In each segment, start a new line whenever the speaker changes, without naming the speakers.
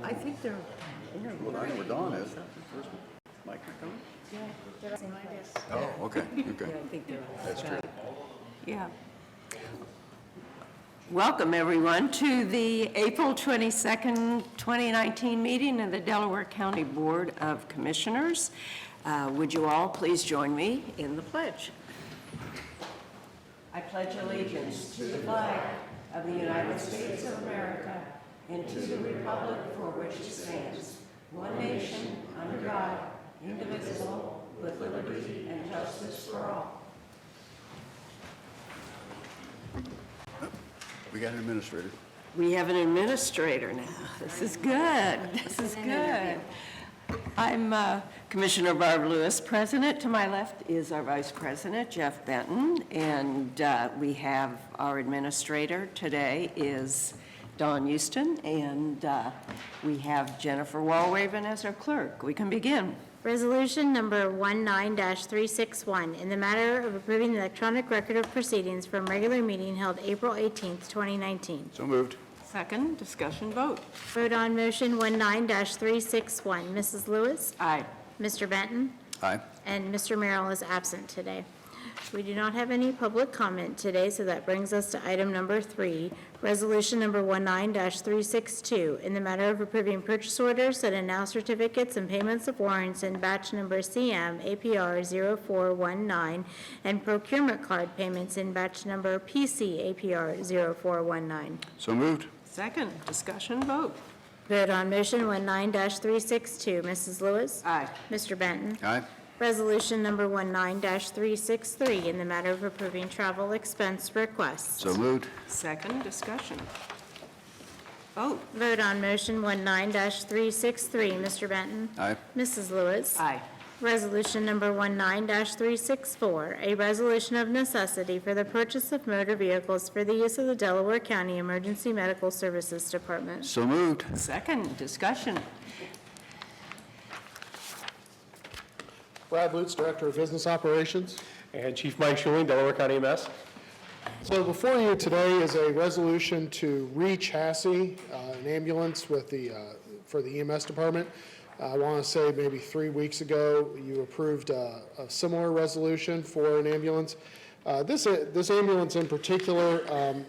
I think they're interviewing.
Well, I know where Dawn is. Where's Mike McDonald?
Yeah, they're same place.
Oh, okay,
Yeah,
okay.
I think they're.
That's true.
Yeah. Welcome, everyone, to the April 22nd, 2019 meeting of the Delaware County Board of Commissioners. Would you all please join me in the pledge? I pledge allegiance to the flag of the United States of America and to the republic for which it stands, one nation, under God, indivisible, with liberty and justice for all.
We got an administrator.
We have an administrator now. This is good. This is good. I'm Commissioner Barb Lewis, President. To my left is our Vice President, Jeff Benton, and we have our administrator today is Dawn Houston, and we have Jennifer Walraven as our clerk. We can begin.
Resolution number 19-361, in the matter of approving the electronic record of proceedings from regular meeting held April 18th, 2019.
So moved.
Second, discussion vote.
Vote on motion 19-361. Mrs. Lewis?
Aye.
Mr. Benton?
Aye.
And Mr. Merrill is absent today. We do not have any public comment today, so that brings us to item number 3, resolution number 19-362, in the matter of approving purchase orders and now certificates and payments of warrants in batch number CM APR 0419 and procurement card payments in batch number PC APR 0419.
So moved.
Second, discussion vote.
Vote on motion 19-362. Mrs. Lewis?
Aye.
Mr. Benton?
Aye.
Resolution number 19-363, in the matter of approving travel expense requests.
So moved.
Second, discussion. Vote.
Vote on motion 19-363. Mr. Benton?
Aye.
Mrs. Lewis?
Aye.
Resolution number 19-364, a resolution of necessity for the purchase of motor vehicles for the use of the Delaware County Emergency Medical Services Department.
So moved.
Second, discussion.
Brad Lutz, Director of Business Operations.
And Chief Mike Schuling, Delaware County EMS.
So before you today is a resolution to re-chassis an ambulance with for the EMS department. I want to say maybe 3 weeks ago, you approved a similar resolution for an ambulance. This ambulance in particular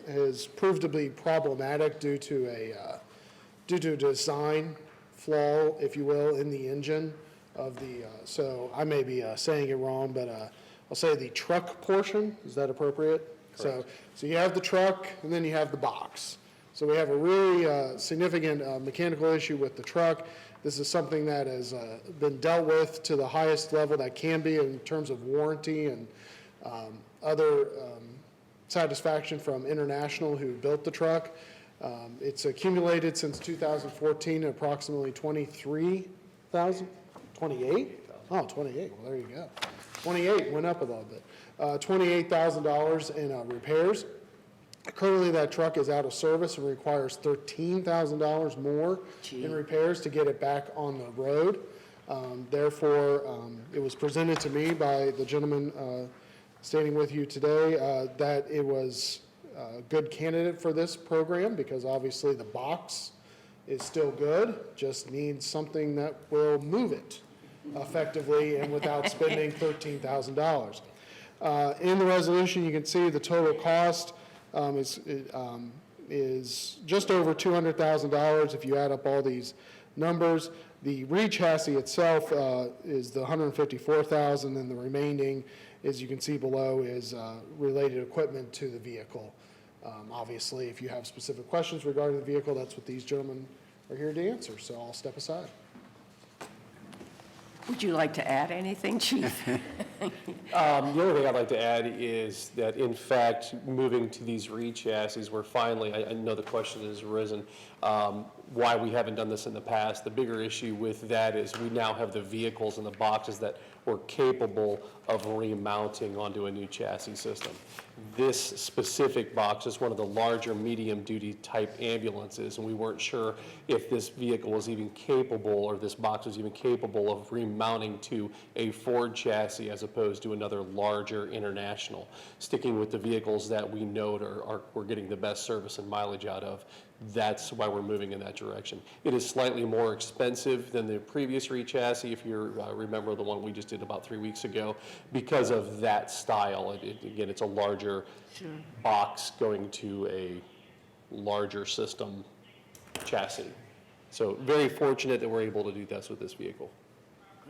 has proved to be problematic due to a design flaw, if you will, in the engine of the, so I may be saying it wrong, but I'll say the truck portion. Is that appropriate? So you have the truck and then you have the box. So we have a really significant mechanical issue with the truck. This is something that has been dealt with to the highest level that can be in terms of warranty and other satisfaction from International, who built the truck. It's accumulated since 2014 approximately 23,000. 28? Oh, 28. Well, there you go. 28 went up a little bit. $28,000 in repairs. Currently, that truck is out of service and requires $13,000 more in repairs to get it back on the road. Therefore, it was presented to me by the gentleman standing with you today that it was a good candidate for this program because obviously the box is still good, just needs something that will move it effectively and without spending $13,000. In the resolution, you can see the total cost is just over $200,000 if you add up all these numbers. The re-chassis itself is the $154,000, and the remaining, as you can see below, is related equipment to the vehicle. Obviously, if you have specific questions regarding the vehicle, that's what these gentlemen are here to answer, so I'll step aside.
Would you like to add anything, Chief?
The only thing I'd like to add is that, in fact, moving to these re-chassis, we're finally, I know the question has arisen, why we haven't done this in the past. The bigger issue with that is we now have the vehicles and the boxes that were capable of remounting onto a new chassis system. This specific box is one of the larger medium-duty type ambulances, and we weren't sure if this vehicle was even capable, or this box was even capable of remounting to a Ford chassis as opposed to another larger International. Sticking with the vehicles that we know we're getting the best service and mileage out of, that's why we're moving in that direction. It is slightly more expensive than the previous re-chassis, if you remember the one we just did about 3 weeks ago, because of that style. Again, it's a larger box going to a larger system chassis. So very fortunate that we're able to do this with this vehicle.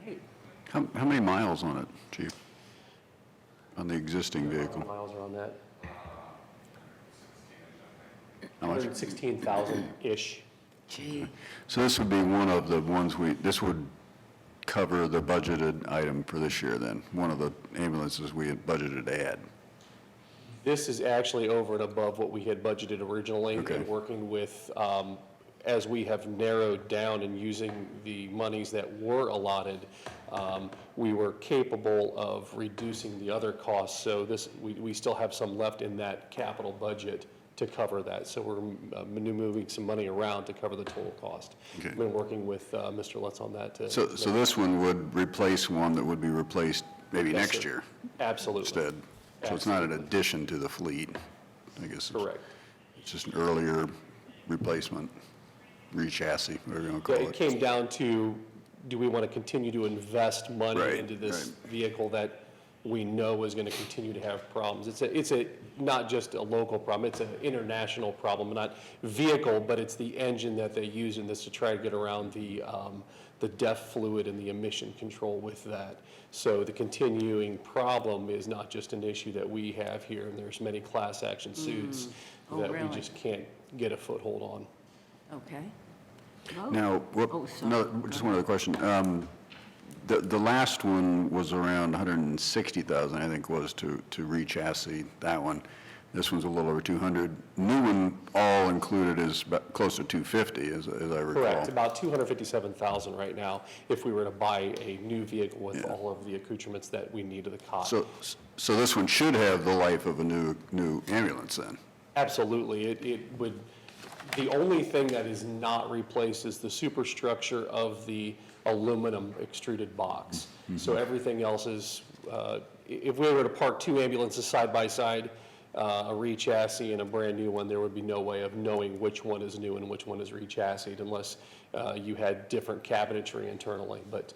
Great.
How many miles on it, Chief? On the existing vehicle?
Miles are on that.
How much?
116,000-ish.
Gee,
So this would be one of the ones this would cover the budgeted item for this year then? One of the ambulances we had budgeted to add?
This is actually over and above what we had budgeted originally.
Okay.
And working with, as we have narrowed down and using the monies that were allotted, we were capable of reducing the other costs. So we still have some left in that capital budget to cover that. So we're moving some money around to cover the total cost.
Okay.
Been working with Mr. Lutz on that.
So this one would replace one that would be replaced maybe
Yes,
next
sir.
year
Absolutely.
instead? So it's not an addition to the fleet, I guess.
Correct.
It's just an earlier replacement, re-chassis, whatever you want to
Yeah,
call
it
it.
came down to, do we want to continue to invest money
Right,
into this
right.
vehicle that we know is going to continue to have problems? It's not just a local problem, it's an international problem, not vehicle, but it's the engine that they use in this to try to get around the DEF fluid and the emission control with that. So the continuing problem is not just an issue that we have here, and there's many class action suits
Oh,
that we
really?
just can't get a foothold on.
okay. Vote.
Now,
Oh, sorry.
no, just one other question. The last one was around 160,000, I think, was to re-chassis that one. This one's a little over 200. New one, all included, is about close to 250, as I recall.
Correct, about 257,000 right now, if we were to buy a new vehicle with
Yeah.
all of the accoutrements that we need to the cot.
So this one should have the life of a new ambulance then?
Absolutely, it would, the only thing that is not replaced is the superstructure of the aluminum extruded box. So everything else is, if we were to park two ambulances side by side, a re-chassis and a brand-new one, there would be no way of knowing which one is new and which one is re-chassised unless you had different cabinetry internally. But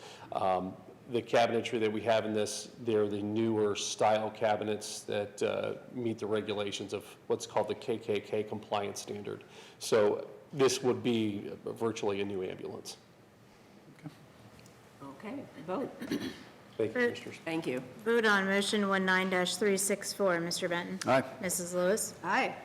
the cabinetry that we have in this, they're the newer style cabinets that meet the regulations of what's called the KKK compliance standard. So this would be virtually a new ambulance.
Okay, vote.
Thank you, Commissioners.
Thank you.
Vote on motion 19-364, Mr. Benton.
Aye.
Mrs. Lewis.
Aye.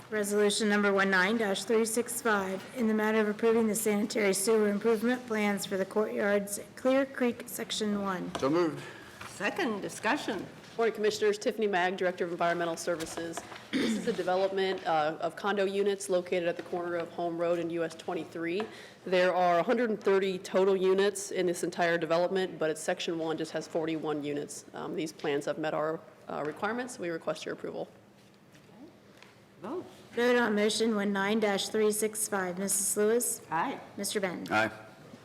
Resolution number 19-365, in the matter of approving the sanitary sewer improvement plans for the courtyards Clear Creek Section 1.
So moved.
Second, discussion.
Morning, Commissioners. Tiffany Mag, Director of Environmental Services. This is a development of condo units located at the corner of Home Road and US 23. There are 130 total units in this entire development, but it's Section 1 just has 41 units. These plans have met our requirements. We request your approval.
Vote.
Vote on motion 19-365, Mrs. Lewis.
Aye.
Mr. Benton.
Aye.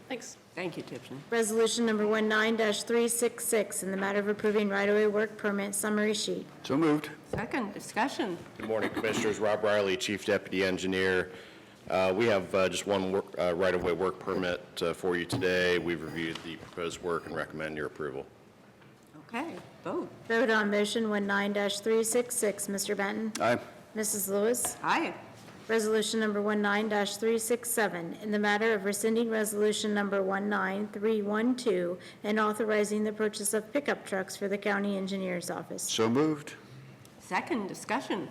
Thanks.
Thank you, Tiffany.
Resolution number 19-366, in the matter of approving right-of-way work permit summary sheet.
So moved.
Second, discussion.
Good morning, Commissioners. Rob Riley, Chief Deputy Engineer. We have just one right-of-way work permit for you today. We've reviewed the proposed work and recommend your approval.
Okay, vote.
Vote on motion 19-366, Mr. Benton.
Aye.
Mrs. Lewis.
Aye.
Resolution number 19-367, in the matter of rescinding resolution number 19312 and authorizing the purchase of pickup trucks for the county engineer's office.
So moved.
Second, discussion.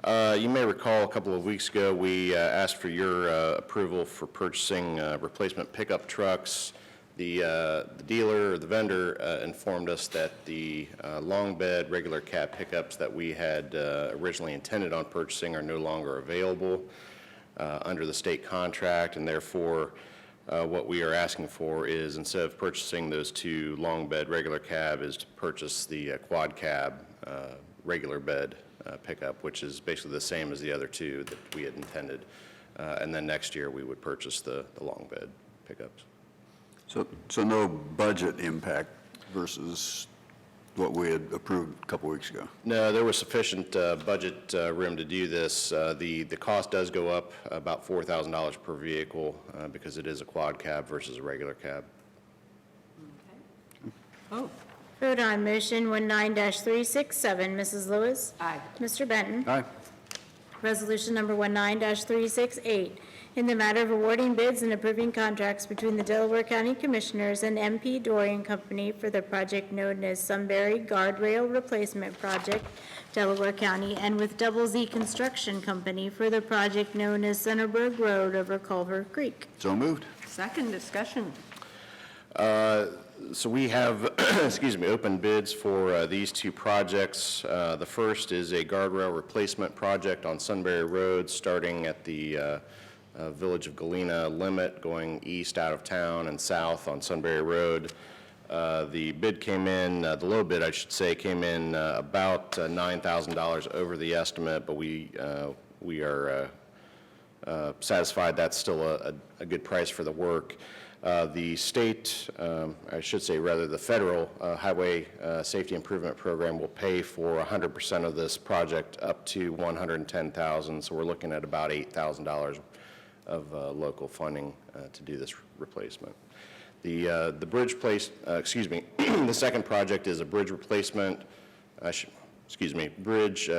You may recall a couple of weeks ago, we asked for your approval for purchasing replacement pickup trucks. The dealer or the vendor informed us that the long bed regular cab pickups that we had originally intended on purchasing are no longer available under the state contract, and therefore what we are asking for is, instead of purchasing those two long bed regular cab, is to purchase the quad cab regular bed pickup, which is basically the same as the other two that we had intended. And then next year we would purchase the long bed pickups.
So no budget impact versus what we had approved a couple weeks ago.
No, there was sufficient budget room to do this. The cost does go up about $4,000 per vehicle because it is a quad cab versus a regular cab.
Oh,
Vote on motion 19-367, Mrs. Lewis.
aye.
Mr. Benton.
Aye.
Resolution number 19-368, in the matter of awarding bids and approving contracts between the Delaware County Commissioners and MP Dorian Company for the project known as Sunbury Guardrail Replacement Project, Delaware County, and with Double Z Construction Company for the project known as Centerburg Road over Culver Creek.
So moved.
Second discussion.
So we have, excuse me, open bids for these two projects. The first is a guardrail replacement project on Sunbury Road, starting at the Village of Galena limit, going east out of town and south on Sunbury Road. The bid came in, the low bid, I should say, came in about $9,000 over the estimate, but we are satisfied that's still a good price for the work. The state, I should say rather the federal Highway Safety Improvement Program will pay for 100% of this project up to $110,000, so we're looking at about $8,000 of local funding to do this replacement. The bridge excuse me, the second project is a bridge replacement, bridge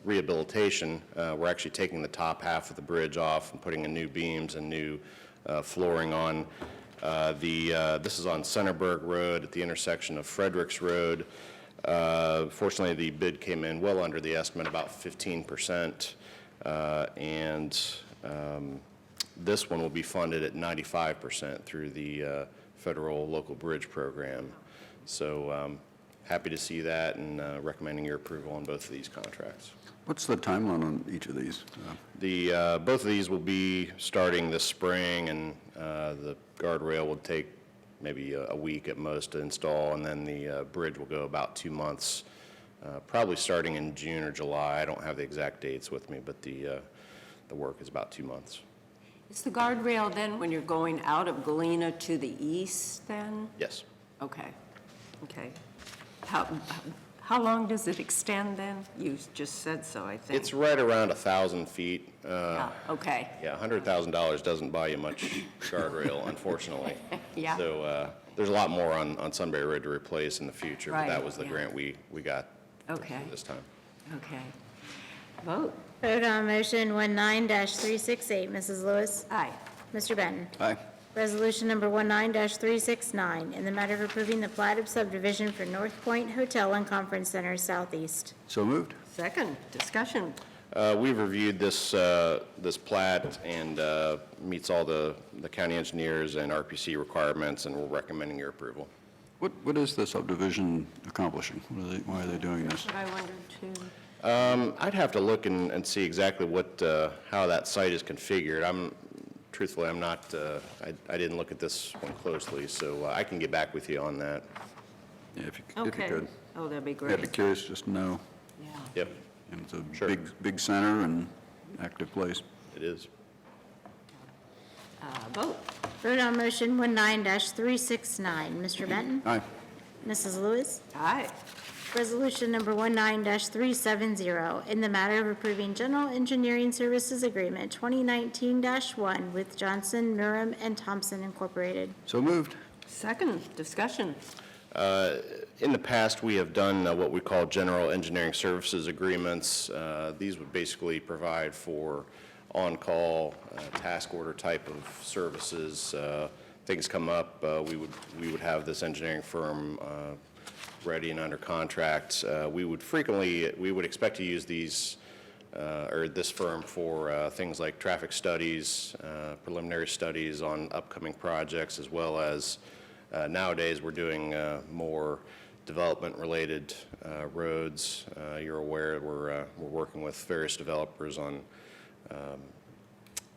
rehabilitation. We're actually taking the top half of the bridge off and putting in new beams and new flooring on. This is on Centerburg Road at the intersection of Fredericks Road. Fortunately, the bid came in well under the estimate, about 15%, and this one will be funded at 95% through the federal local bridge program. So happy to see that and recommending your approval on both of these contracts.
What's the timeline on each of these?
Both of these will be starting this spring, and the guardrail will take maybe a week at most to install, and then the bridge will go about 2 months, probably starting in June or July. I don't have the exact dates with me, but the work is about 2 months.
Is the guardrail then when you're going out of Galena to the east then?
Yes.
Okay, okay. How long does it extend then? You just said so, I think.
It's right around 1,000 feet.
Okay,
Yeah, $100,000 doesn't buy you much guardrail, unfortunately.
Yeah.
So there's a lot more on Sunbury Road to replace in the future, but that
Right,
was the
yeah.
grant we got
Okay.
this time.
okay. Vote.
Vote on motion 19-368, Mrs. Lewis.
Aye.
Mr. Benton.
Aye.
Resolution number 19-369, in the matter of approving the plat of subdivision for North Point Hotel and Conference Center Southeast.
So moved.
Second discussion.
We've reviewed this plat and meets all the county engineers and RPC requirements, and we're recommending your approval.
What is the subdivision accomplishing? Why are they doing this?
What I wondered too.
I'd have to look and see exactly how that site is configured. Truthfully, I'm not, I didn't look at this one closely, so I can get back with you on that.
Yeah, if you
Okay.
could.
Oh, that'd be
Yeah,
great.
I'd be curious just to know.
Yeah.
Yep,
And it's a
Sure.
big center and active place.
it is.
Vote.
Vote on motion 19-369, Mr. Benton.
Aye.
Mrs. Lewis.
Aye.
Resolution number 19-370, in the matter of approving general engineering services agreement 2019-1 with Johnson, Nurum, and Thompson Incorporated.
So moved.
Second discussion.
In the past, we have done what we call general engineering services agreements. These would basically provide for on-call, task order type of services. Things come up, we would have this engineering firm ready and under contract. We would expect to use these, or this firm for things like traffic studies, preliminary studies on upcoming projects, as well as nowadays we're doing more development-related roads. You're aware we're working with various developers on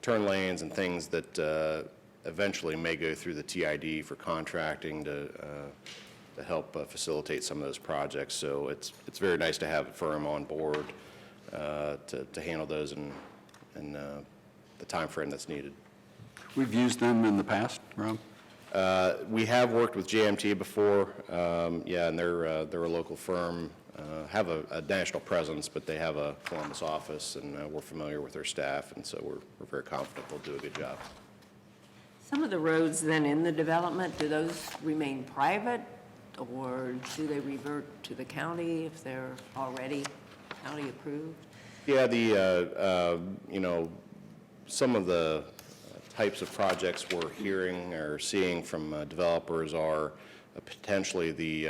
turn lanes and things that eventually may go through the TID for contracting to help facilitate some of those projects. So it's very nice to have a firm on board to handle those in the time frame that's needed.
We've used them in the past, Rob?
We have worked with JMT before, yeah, and they're a local firm, have a national presence, but they have a Columbus office, and we're familiar with their staff, and so we're very confident they'll do a good job.
Some of the roads then in the development, do those remain private, or do they revert to the county if they're already county approved?
Yeah, you know, some of the types of projects we're hearing or seeing from developers are potentially the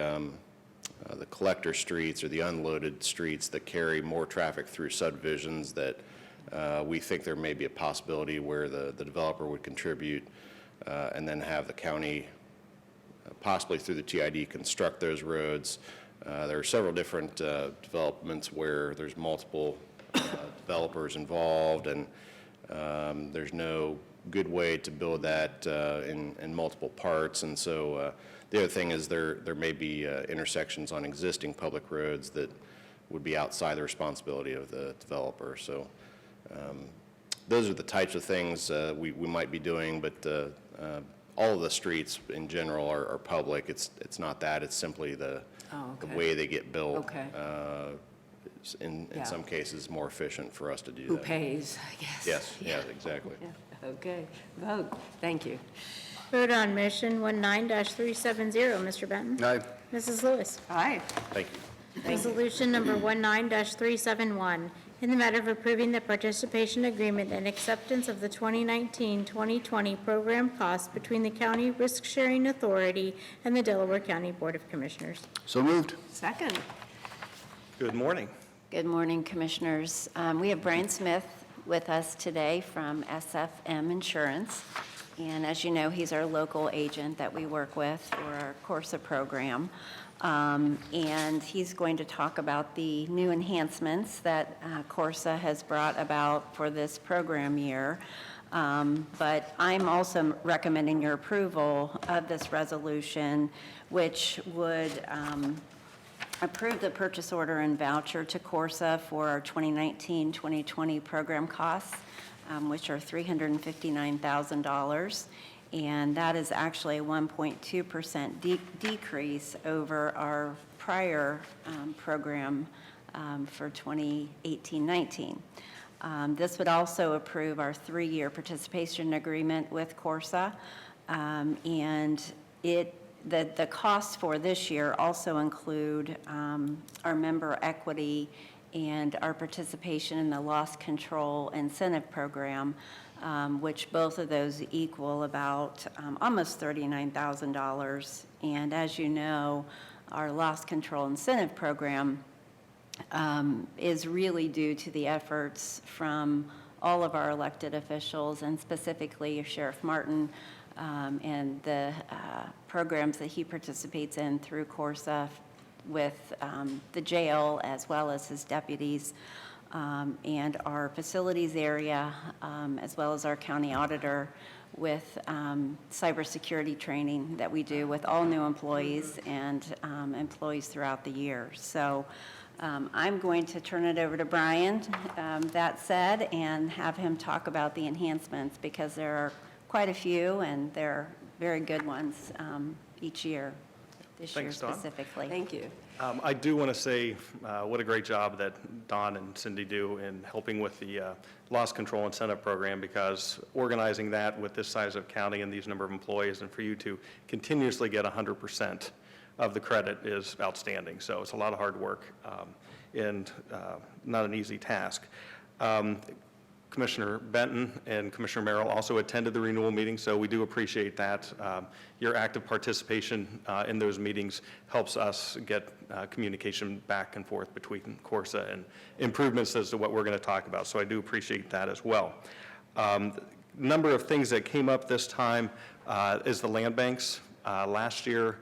collector streets or the unloaded streets that carry more traffic through subdivisions that we think there may be a possibility where the developer would contribute and then have the county possibly through the TID construct those roads. There are several different developments where there's multiple developers involved, and there's no good way to build that in multiple parts. And so the other thing is there may be intersections on existing public roads that would be outside the responsibility of the developer. So those are the types of things we might be doing, but all of the streets in general are public. It's not that, it's simply the way they get built.
Okay.
In
Yeah.
some cases, more efficient for us to do that.
Who pays, I guess?
Yes, yeah, exactly.
Yeah, okay, vote, thank you.
Vote on motion 19-370, Mr. Benton.
Aye.
Mrs. Lewis.
Aye.
Thank you.
Resolution number 19-371, in the matter of approving the participation agreement and acceptance of the 2019-2020 program costs between the County Risk Sharing Authority and the Delaware County Board of Commissioners.
So moved.
Second.
Good morning.
Good morning, Commissioners. We have Brian Smith with us today from SFM Insurance. And as you know, he's our local agent that we work with for our Corsa program. And he's going to talk about the new enhancements that Corsa has brought about for this program year. But I'm also recommending your approval of this resolution, which would approve the purchase order and voucher to Corsa for our 2019-2020 program costs, which are $359,000. And that is actually a 1.2% decrease over our prior program for 2018-19. This would also approve our 3-year participation agreement with Corsa, and the costs for this year also include our member equity and our participation in the loss control incentive program, which both of those equal about almost $39,000. And as you know, our loss control incentive program is really due to the efforts from all of our elected officials, and specifically Sheriff Martin, and the programs that he participates in through Corsa with the jail as well as his deputies, and our facilities area, as well as our county auditor, with cybersecurity training that we do with all new employees and employees throughout the year. So I'm going to turn it over to Brian, that said, and have him talk about the enhancements, because there are quite a few, and they're very good ones each year, this year
Thanks, Dawn.
specifically.
Thank you.
I do want to say what a great job that Don and Cindy do in helping with the loss control incentive program, because organizing that with this size of county and these number of employees, and for you to continuously get 100% of the credit is outstanding. So it's a lot of hard work and not an easy task. Commissioner Benton and Commissioner Merrill also attended the renewal meeting, so we do appreciate that. Your active participation in those meetings helps us get communication back and forth between Corsa and improvements as to what we're going to talk about, so I do appreciate that as well. Number of things that came up this time is the land banks. Last year,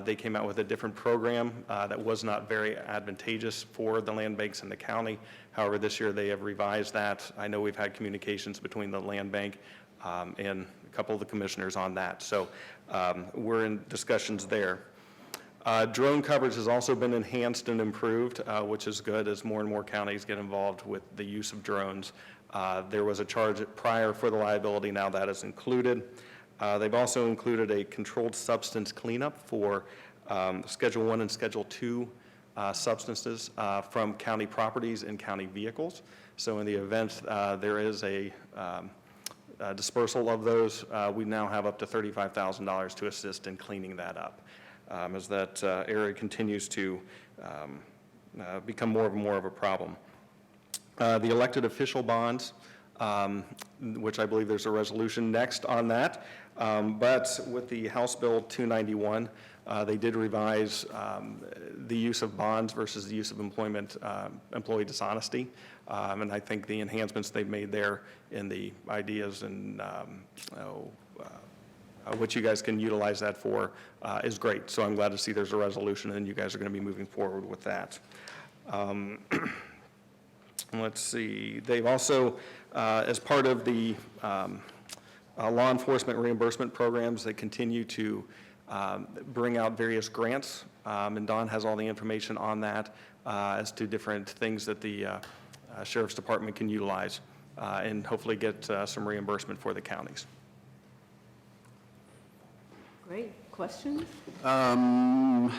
they came out with a different program that was not very advantageous for the land banks in the county. However, this year they have revised that. I know we've had communications between the land bank and a couple of the commissioners on that. So we're in discussions there. Drone coverage has also been enhanced and improved, which is good as more and more counties get involved with the use of drones. There was a charge prior for the liability, now that is included. They've also included a controlled substance cleanup for Schedule 1 and Schedule 2 substances from county properties and county vehicles. So in the event there is a dispersal of those, we now have up to $35,000 to assist in cleaning that up, as that area continues to become more and more of a problem. The elected official bonds, which I believe there's a resolution next on that, but with the House Bill 291, they did revise the use of bonds versus the use of employee dishonesty. And I think the enhancements they've made there in the ideas and what you guys can utilize that for is great. So I'm glad to see there's a resolution and you guys are going to be moving forward with that. Let's see, they've also, as part of the law enforcement reimbursement programs, they continue to bring out various grants, and Don has all the information on that as to different things that the Sheriff's Department can utilize and hopefully get some reimbursement for the counties.
Great. Questions?
Not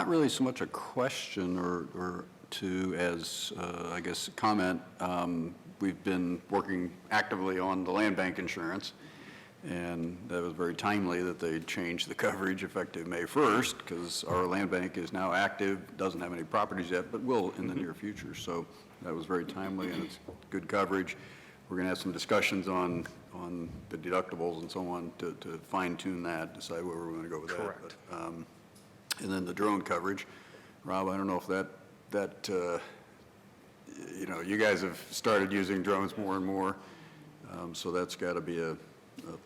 really so much a question or two as, I guess, a comment. We've been working actively on the land bank insurance, and that was very timely that they changed the coverage effective May 1st, because our land bank is now active, doesn't have any properties yet, but will in the near future. So that was very timely, and it's good coverage. We're going to have some discussions on the deductibles and so on to fine tune that, decide where we're going to go with that.
Correct.
But, and then the drone coverage. Rob, I don't know if that you guys have started using drones more and more, so that's got to be a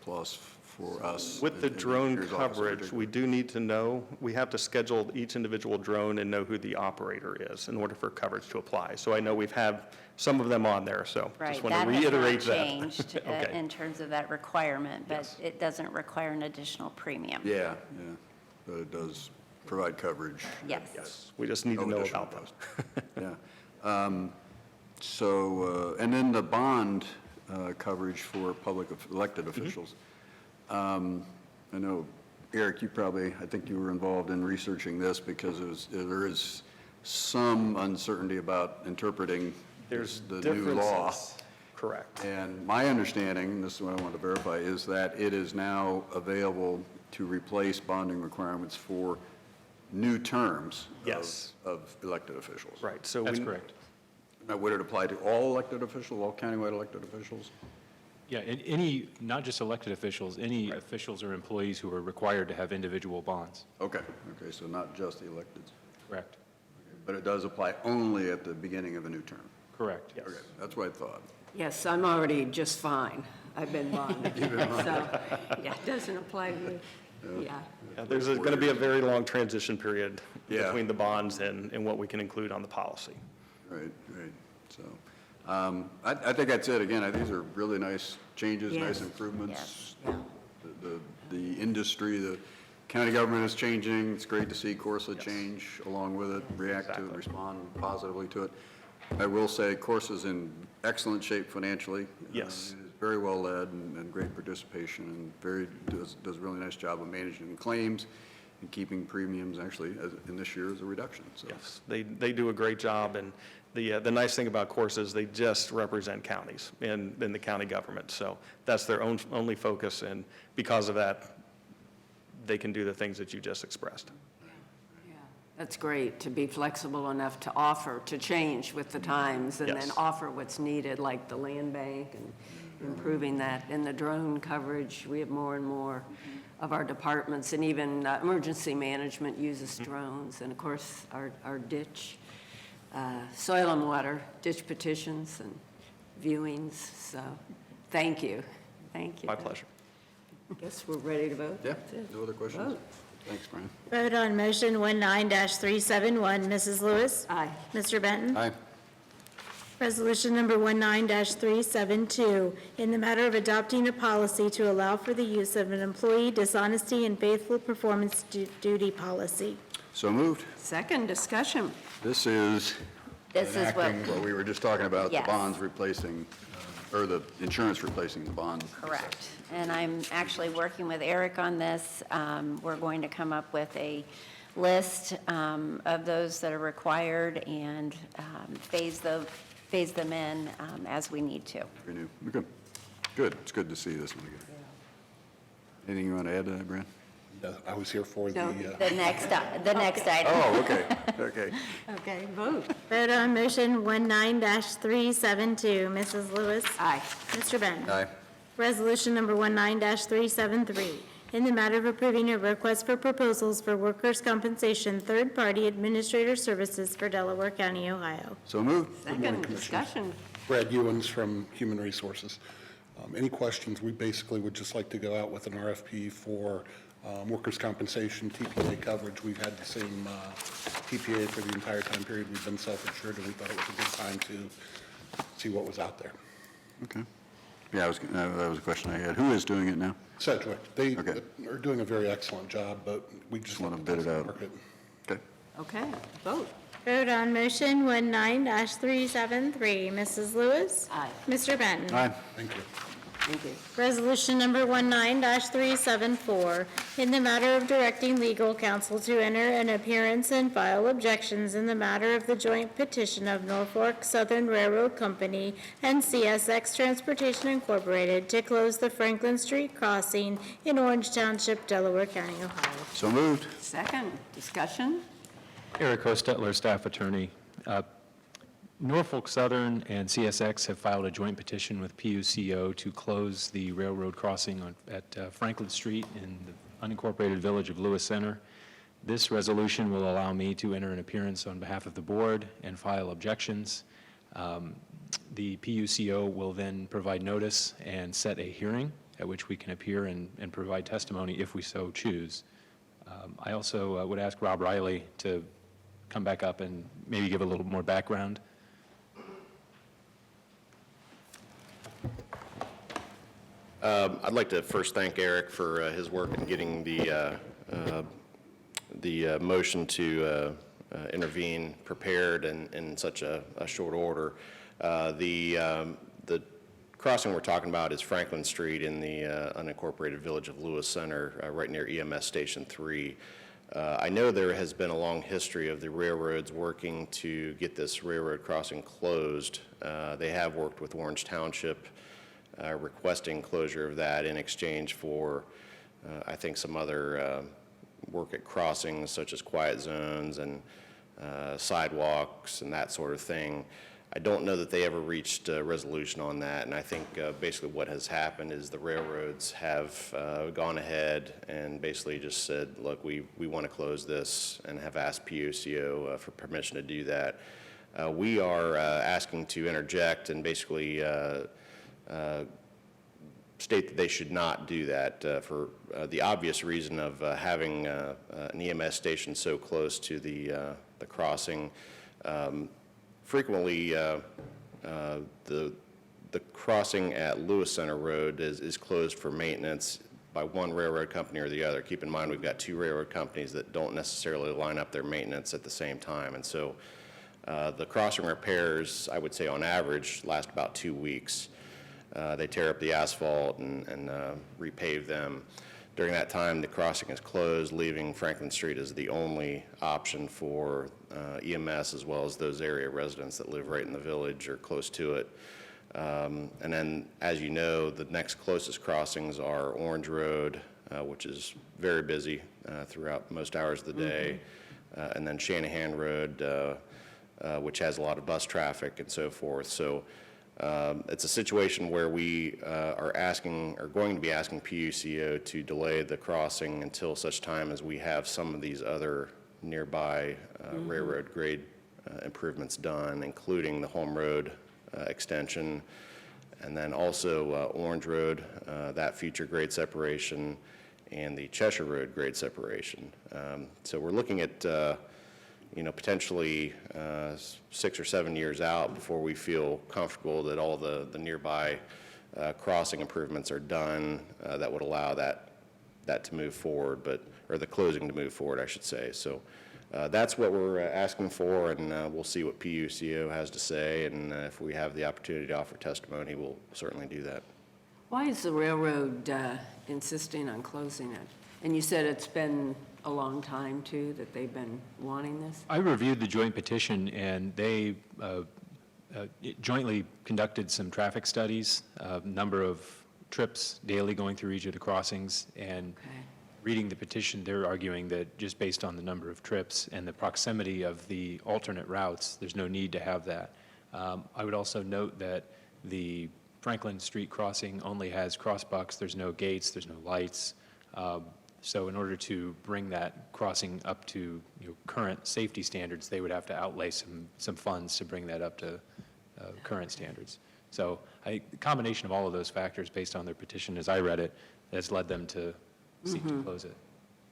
plus for us.
With the
in
drone
Sheriff's Office in
coverage,
particular.
we do need to know, we have to schedule each individual drone and know who the operator is in order for coverage to apply. So I know we've had some of them on there, so
Right,
just want to
that has
reiterate
not
that.
changed
Okay.
in terms of that requirement, but
Yes.
it doesn't require an additional premium.
Yeah, but it does provide coverage.
Yes.
Yes, we just need to
No
know
additional
about them.
cost. Yeah. So, and then the bond coverage for elected officials. I know, Eric, I think you were involved in researching this because there is some uncertainty about interpreting
There's
the new law.
differences. Correct.
And my understanding, and this is what I want to verify, is that it is now available to replace bonding requirements for new terms
Yes.
of elected officials.
Right, so
That's
we,
correct.
Now, would it apply to all elected officials, all countywide elected officials?
Yeah, and any, not just elected officials, any officials or employees who are required to have individual bonds.
Okay, so not just the electeds.
Correct.
But it does apply only at the beginning of a new term.
Correct.
Okay, that's what I thought.
Yes, I'm already just fine. I've been bonded. So, yeah, it doesn't apply to me. Yeah.
yeah, there's going to be a very long transition period
Yeah.
between the bonds and what we can include on the policy.
Right. So, I think that's it. Again, I think these are really nice changes,
Yes.
nice improvements.
Yeah.
The industry, the county government is changing. It's great to see Corsa change along with it, react to it,
Exactly.
respond positively to it. I will say Corsa's in excellent shape financially.
Yes.
It is very well led and great participation and does a really nice job of managing claims and keeping premiums actually in this year as a reduction. So.
Yes, they do a great job, and the nice thing about Corsa is they just represent counties in the county government, so that's their only focus, and because of that, they can do the things that you just expressed.
That's great, to be flexible enough to offer, to change with the times, and then
Yes.
offer what's needed, like the land bank and improving that. And the drone coverage, we have more and more of our departments, and even emergency management uses drones. And of course, our ditch, soil and water, ditch petitions and viewings. So, thank you. Thank you.
My pleasure.
Guess we're ready to vote?
Yeah,
That's it.
no other questions?
Vote.
Thanks, Brian.
Vote on motion 19-371. Mrs. Lewis?
Aye.
Mr. Benton?
Aye.
Resolution number 19-372, in the matter of adopting a policy to allow for the use of an employee dishonesty and faithful performance duty policy.
So moved.
Second discussion.
This is
This is what,
enacting what we were just talking about, the
Yes.
bonds replacing or the insurance replacing the bond.
Correct. And I'm actually working with Eric on this. We're going to come up with a list of those that are required and phase them in as we need to.
Renew. Okay. Good. It's good to see this one again. Anything you want to add to that, Brad?
I was here for
No.
The next item.
Oh, okay, okay.
Okay, vote.
Vote on motion 19-372. Mrs. Lewis?
Aye.
Mr. Benton?
Aye.
Resolution number 19-373, in the matter of approving a request for proposals for workers' compensation third-party administrator services for Delaware County, Ohio.
So moved.
Second, discussion.
Brad Ewens from Human Resources. Any questions? We basically would just like to go out with an RFP for workers' compensation, TPA coverage. We've had the same TPA for the entire time period we've been self-insured, and we thought it was a good time to see what was out there.
Okay. Yeah, that was a question I had. Who is doing it now?
Sedgwick, they
Okay.
are doing a very excellent job, but we just
Want
want
to
to
bid it out.
market.
Okay.
Okay, vote.
Vote on motion 19-373. Mrs. Lewis?
Aye.
Mr. Benton?
Aye.
Thank you.
Thank you.
Resolution number 19-374, in the matter of directing legal counsel to enter an appearance and file objections in the matter of the joint petition of Norfolk Southern Railroad Company and CSX Transportation Incorporated to close the Franklin Street crossing in Orange Township, Delaware County, Ohio.
So moved.
Second, discussion.
Eric Hostetler, staff attorney. Norfolk Southern and CSX have filed a joint petition with PUCO to close the railroad crossing at Franklin Street in the unincorporated village of Lewis Center. This resolution will allow me to enter an appearance on behalf of the board and file objections. The PUCO will then provide notice and set a hearing at which we can appear and provide testimony if we so choose. I also would ask Rob Riley to come back up and maybe give a little more background.
I'd like to first thank Eric for his work in getting the motion to intervene prepared in such a short order. The crossing we're talking about is Franklin Street in the unincorporated village of Lewis Center, right near EMS Station 3. I know there has been a long history of the railroads working to get this railroad crossing closed. They have worked with Orange Township, requesting closure of that in exchange for, I think, some other work at crossings such as quiet zones and sidewalks and that sort of thing. I don't know that they ever reached a resolution on that, and I think basically what has happened is the railroads have gone ahead and basically just said, look, we want to close this, and have asked PUCO for permission to do that. We are asking to interject and basically state that they should not do that for the obvious reason of having an EMS station so close to the crossing. Frequently, the crossing at Lewis Center Road is closed for maintenance by one railroad company or the other. Keep in mind, we've got two railroad companies that don't necessarily line up their maintenance at the same time. And so the crossing repairs, I would say on average, last about 2 weeks. They tear up the asphalt and repave them. During that time, the crossing is closed, leaving Franklin Street as the only option for EMS, as well as those area residents that live right in the village or close to it. And then, as you know, the next closest crossings are Orange Road, which is very busy throughout most hours of the day, and then Shanahan Road, which has a lot of bus traffic and so forth. So it's a situation where we are going to be asking PUCO to delay the crossing until such time as we have some of these other nearby railroad grade improvements done, including the Home Road extension, and then also Orange Road, that future grade separation, and the Cheshire Road grade separation. So we're looking at potentially 6 or 7 years out before we feel comfortable that all the nearby crossing improvements are done that would allow that to move forward, or the closing to move forward, I should say. So that's what we're asking for, and we'll see what PUCO has to say, and if we have the opportunity to offer testimony, we'll certainly do that.
Why is the railroad insisting on closing it? And you said it's been a long time, too, that they've been wanting this?
I reviewed the joint petition, and they jointly conducted some traffic studies, number of trips daily going through each of the crossings, and
Okay.
reading the petition, they're arguing that just based on the number of trips and the proximity of the alternate routes, there's no need to have that. I would also note that the Franklin Street crossing only has crossbucks, there's no gates, there's no lights. So in order to bring that crossing up to current safety standards, they would have to outlay some funds to bring that up to current standards. So the combination of all of those factors based on their petition, as I read it, has led them to seek to close it.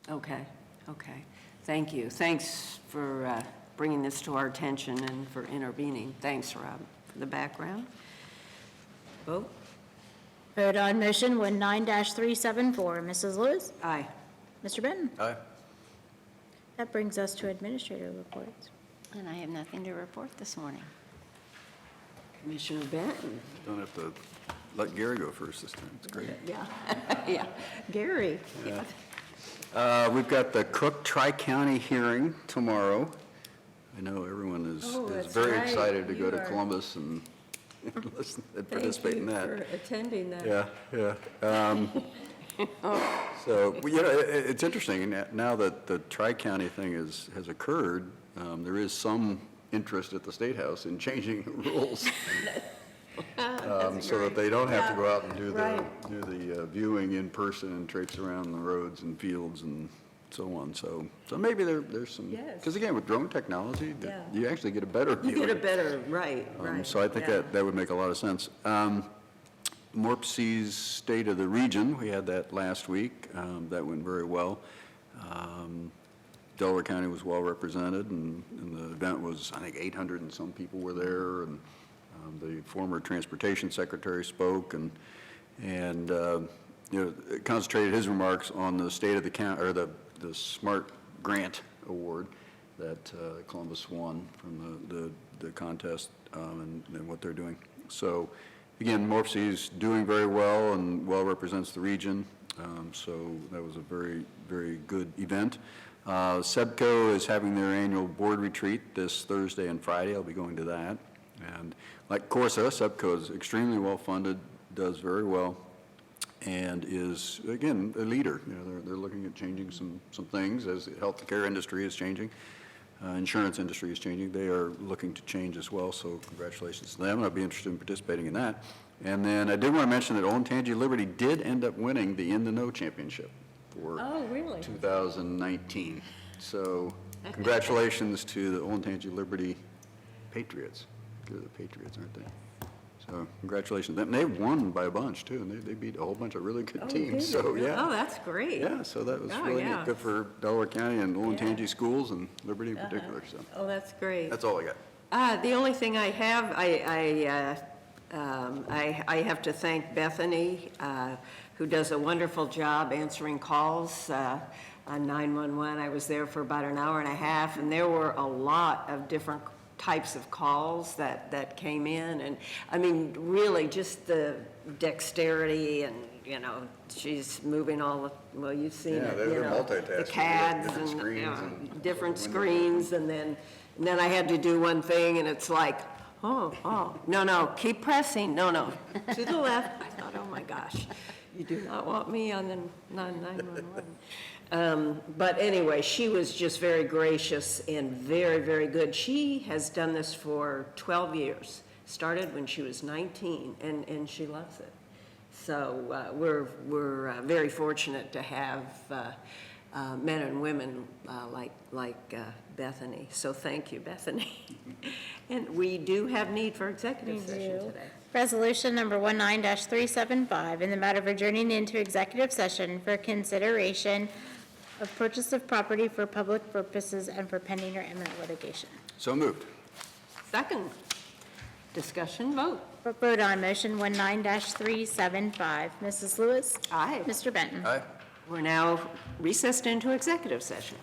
Okay, okay. Thank you. Thanks for bringing this to our attention and for intervening. Thanks, Rob, for the background. Vote?
Vote on motion 19-374. Mrs. Lewis?
Aye.
Mr. Benton?
Aye.
That brings us to administrator reports.
And I have nothing to report this morning.
Commissioner Benton?
Don't have to let Gary go first this time. It's great.
Yeah, yeah. Gary?
We've got the Cook Tri-County hearing tomorrow. I know everyone is
that's
very
right.
excited to go
You
to
are-
Columbus and listen and participate in that.
Thank you for attending that.
Yeah, yeah. So, well, it's interesting, now that the Tri-County thing has occurred, there is some interest at the State House in changing the rules. So that they don't have to go out and do the viewing in person and traipse around the roads and fields and so on. So maybe there's some,
Yes.
because again, with drone technology,
Yeah.
you actually get a better
You
view.
get a better, right.
So I think
yeah.
that would make a lot of sense. Morpsey's State of the Region, we had that last week. That went very well. Delaware County was well represented, and the event was, I think, 800 and some people were there, and the former Transportation Secretary spoke, and concentrated his remarks on the state of the county, or the SMART Grant Award that Columbus won from the contest, and what they're doing. So, again, Morpsey's doing very well and well represents the region, so that was a very, very good event. SEBCO is having their annual board retreat this Thursday and Friday. I'll be going to that. And like Corsa, SEBCO is extremely well-funded, does very well, and is, again, a leader. They're looking at changing some things as the healthcare industry is changing. Insurance industry is changing. They are looking to change as well, so congratulations to them. I'll be interested in participating in that. And then I did want to mention that Olentangy Liberty did end up winning the In the Know Championship for
Oh, really?
2019. So congratulations to the Olentangy Liberty Patriots. They're the Patriots, aren't they? So congratulations to them. They won by a bunch, too, and they beat a whole bunch of really good teams. So, yeah.
Oh, that's great.
Yeah, so that was
Oh,
really
yeah.
neat. Good for Delaware County and Olentangy schools and Liberty in particular, so
Oh, that's great.
that's all I got.
The only thing I have, I have to thank Bethany, who does a wonderful job answering calls on 911. I was there for about an hour and a half, and there were a lot of different types of calls that came in. And, I mean, really, just the dexterity and, she's moving all the, well, you've seen
Yeah,
it,
they're
the
multitasking.
CADs
Different
and,
screens and
different
windows.
screens, and then I had to do one thing, and it's like, no, keep pressing, no, to the left. I thought, oh my gosh, you do not want me on the 911. But anyway, she was just very gracious and very, very good. She has done this for 12 years, started when she was 19, and she loves it. So we're very fortunate to have men and women like Bethany. So thank you, Bethany. And we do have need for executive session today.
Resolution number 19-375, in the matter of adjourning into executive session for consideration of purchase of property for public purposes and for pending or imminent litigation.
So moved.
Second, discussion vote.
Vote on motion 19-375. Mrs. Lewis?
Aye.
Mr. Benton?
Aye.
We're now recessed into executive session.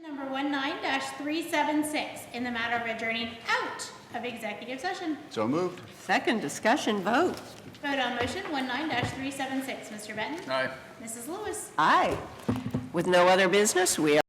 Number 19-376, in the matter of adjourning out of executive session.
So moved.
Second discussion vote.
Vote on motion 19-376. Mr. Benton?
Aye.
Mrs. Lewis?
Aye. With no other business, we are